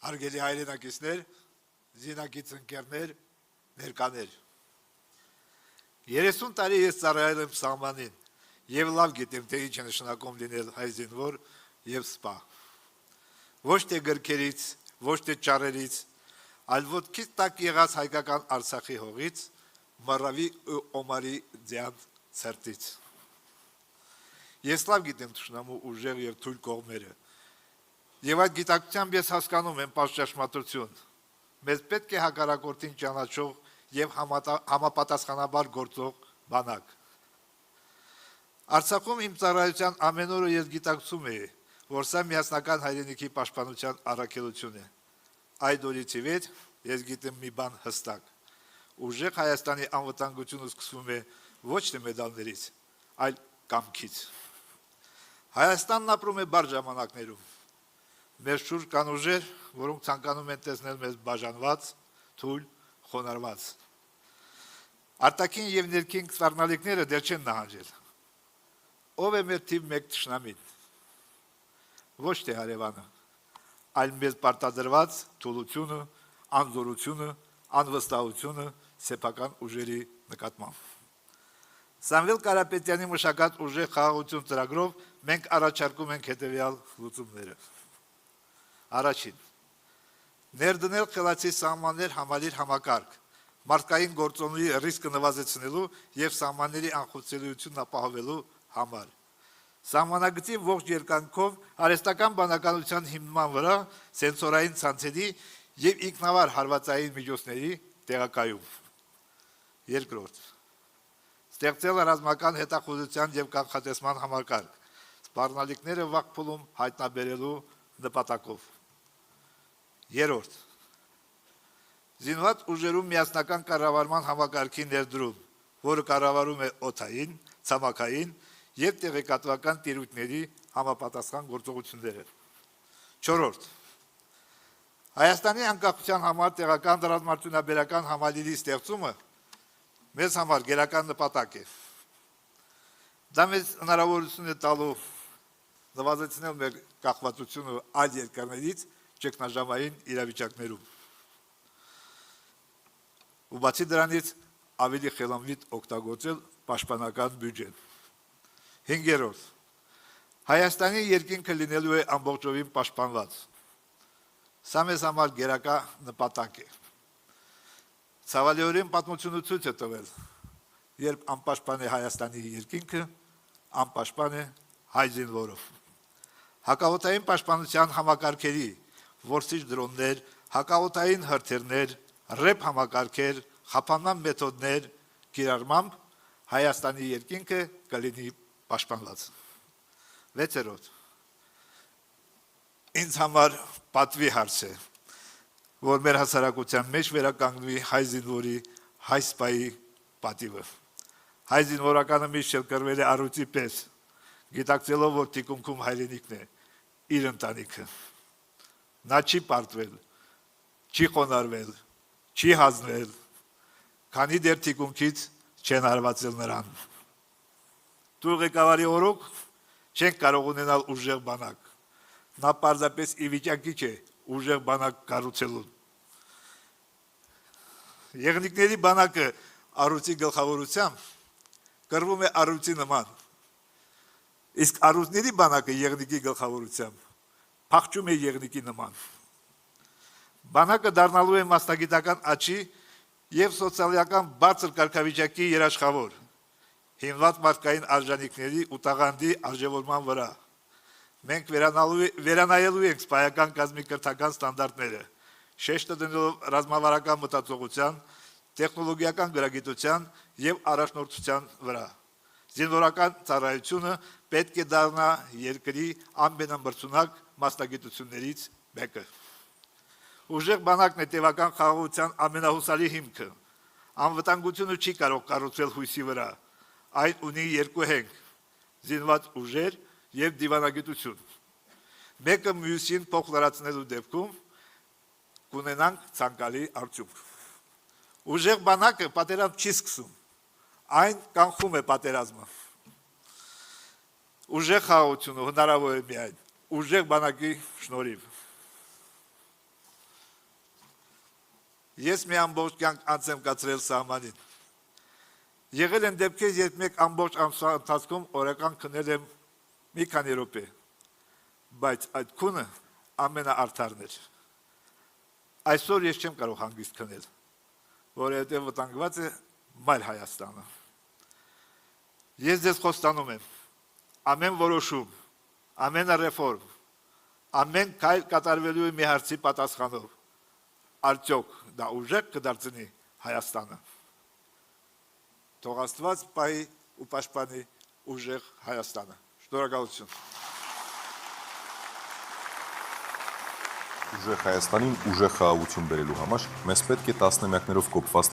Հարգելի հայրենակիցներ, զինակից ընկերներ, ներկաներ։ 30 տարի ես ծառայել եմ սահմանին եւ լավ գիտեմ, թե ինչ է նշանակում լինել հայ զինվոր եւ սպա։ Ոչ թե գրքերից, ոչ թե ճառերից, այլ ոտքից տակ եղած հայկական Արցախի հողից, Մարավի ու Օմարի ձյան ցերտից։ Ես լավ գիտեմ թշնամու ուժեղ եւ թույլ կողմերը։ Եվ այդ գիտակցությամբ ես հասկանում եմ պաշտճաշմատրություն։ Մեզ պետք է հակառակորդին ճանաչող եւ համապատասխանաբար գործող բանակ։ Արցախում իմ ծառայության ամեն օրը ես գիտակցում էի, որ սա միասնական հայրենիքի պաշտպանության առաքելություն է։ Այդ օրից ի վեր ես գիտեմ մի բան հստակ։ Ուժեղ Հայաստանի անվտանգությունը սկսվում է ոչ թե մեդալներից, այլ կամքից։ Հայաստանն ապրում է բարդ ժամանակներում։ Մեր շուրջ կան ուժեր, որոնք ցանկանում են տեսնել մեզ բաժանված, թույլ, խոնարհված։ Արտաքին եւ ներքին սպառնալիքները դեռ չեն նահանջել։ Ով է մեր թիվ 1 թշնամին։ Ոչ թե հարևանը, այլ մեզ պարտադրված թուլությունը, անզորությունը, անվստահությունը սեփական ուժերի նկատմամբ։ Սամվել Կարապետյանի մշակած ուժեղ խաղաղություն ծրագրով մենք առաջարկում ենք հետևյալ լուծումները։ Առաջին. ներդնել խելացի սահմաններ համալիր համակարգ, մարդկային գործոնների ռիսկը նվազեցնելու եւ սահմանների անխոցելիությունն ապահովելու համար։ Սահմանագծի ողջ երկայնքով արհեստական բանականության հիմնման վրա սենսորային ցանցերի եւ ինքնավար հարվածային միջոցների տեղակայում։ Երկրորդ. ստեղծել ռազմական հետախուզության եւ կանխատեսման համակարգ, սպառնալիքները վաղ փուլում հայտնաբերելու նպատակով։ Երրորդ. զինված ուժերում միասնական կառավարման համակարգի ներդրում, որը կառավարում է օդային, ցամաքային եւ տեղեկատվական տիրույթների համապատասխան գործողությունները։ Չորրորդ. Հայաստանի անկախության համար տեղական ռազմարտունաբերական համալիրի ստեղծումը մեզ համար գերական նպատակ է։ Դա մեզ հնարավորություն է տալու նվազեցնել մեր կախվածությունը այլ երկրներից ճգնաժամային իրավիճակներում։ Ու բացի դրանից ավելի խելամիտ օգտագործել պաշտպանական բյուջեն։ 5. Հայաստանի երկինքը լինելու է ամբողջովին պաշտպանված։ Սա մեզ համար գերակա նպատակ է։ Ցավալիորեն պատմությունը ցույց է տվել, երբ անպաշտպան է Հայաստանի երկինքը, անպաշտպան է հայ զինվորով։ Հակաօդային պաշտպանության համակարգերի, որսիչ դրոններ, հակաօդային հրթիռներ, ռեփ համակարգեր, խափանման մեթոդներ կիրառմամբ Հայաստանի երկինքը կլինի պաշտպանված։ 6. Ինձ համար պատվի հարց է, որ մեր հասարակության մեջ վերականգնվի հայ զինվորի, հայ սպայի պատիվը։ Հայ զինվորականը միշտ շրջկրվել է առյուծի պես, գիտակցելով, որ թիկունքում հայրենիքն է, իր ընտանիքը։ Նա չի պարտվել, չի խոնարհվել, չի հանձնել, քանի դեռ թիկունքից չեն հարվածել նրան։ Դու ղեկավարի օրոք չենք կարող ունենալ ուժեղ բանակ։ Նա պարզապես ի վիճակի չէ ուժեղ բանակ կառուցելու։ Եղնիկների բանակը առյուծի գլխավորությամբ կրվում է առյուծի նման, իսկ առյուծների բանակը եղնիկի գլխավորությամբ փախչում է եղնիկի նման։ Բանակը դառնալու է մասնագիտական աճի եւ սոցիալական բարձր կարգավիճակի երաշխավոր, հիմնված մարդկային արժանինքների ու տաղանդի արժևորման վրա։ Մենք վերանայելու ենք սպայական կազմի կրթական ստանդարտները, շեշտը դնելով ռազմավարական մտածողության, տեխնոլոգիական գրագիտության եւ առաջնորդության վրա։ Զինվորական ծառայությունը պետք է դառնա երկրի ամենամրցունակ մասնագիտություններից մեկը։ Ուժեղ բանակն է տևական խաղաղության ամենահուսալի հիմքը։ Անվտանգությունը չի կարող կառուցվել հույսի վրա, այն ունի երկու հենք՝ զինված ուժեր եւ դիվանագիտություն։ Մեկը մյուսին փոխլարացնելու դեպքում կունենանք ցանկալի արդյունք։ Ուժեղ բանակը պատերազմ չի սկսում, այն կանխում է պատերազմը։ Ուժեղ խաղաղությունը հնարավոր է միայն ուժեղ բանակի շնորհիվ։ Ես մի ամբողջ կյանք անց եմ կացրել սահմանին։ Եղել են դեպքեր, երբ մեկ ամբողջ ամսվա ընթացքում օրական քնել եմ մի քանի րոպե, բայց այդ քունը ամենաարդարն էր։ Այսօր ես չեմ կարող հանգիստ քնել, որովհետև վտանգված է մայր Հայաստանը։ Ես ձեզ խոստանում եմ, ամեն որոշում, ամեն ռեֆորմ, ամեն քայլ կատարվելու է մի հարցի պատասխանով, արդյոք դա ուժեղ կդարձնի Հայաստանը։ Թող Աստված պահի ու պաշտպանի ուժեղ Հայաստանը։ Շնորհակալություն։ Ուժեղ Հայաստանին ուժեղ խաղաղություն բերելու համար մեզ պետք է տասնամյակներով կոփված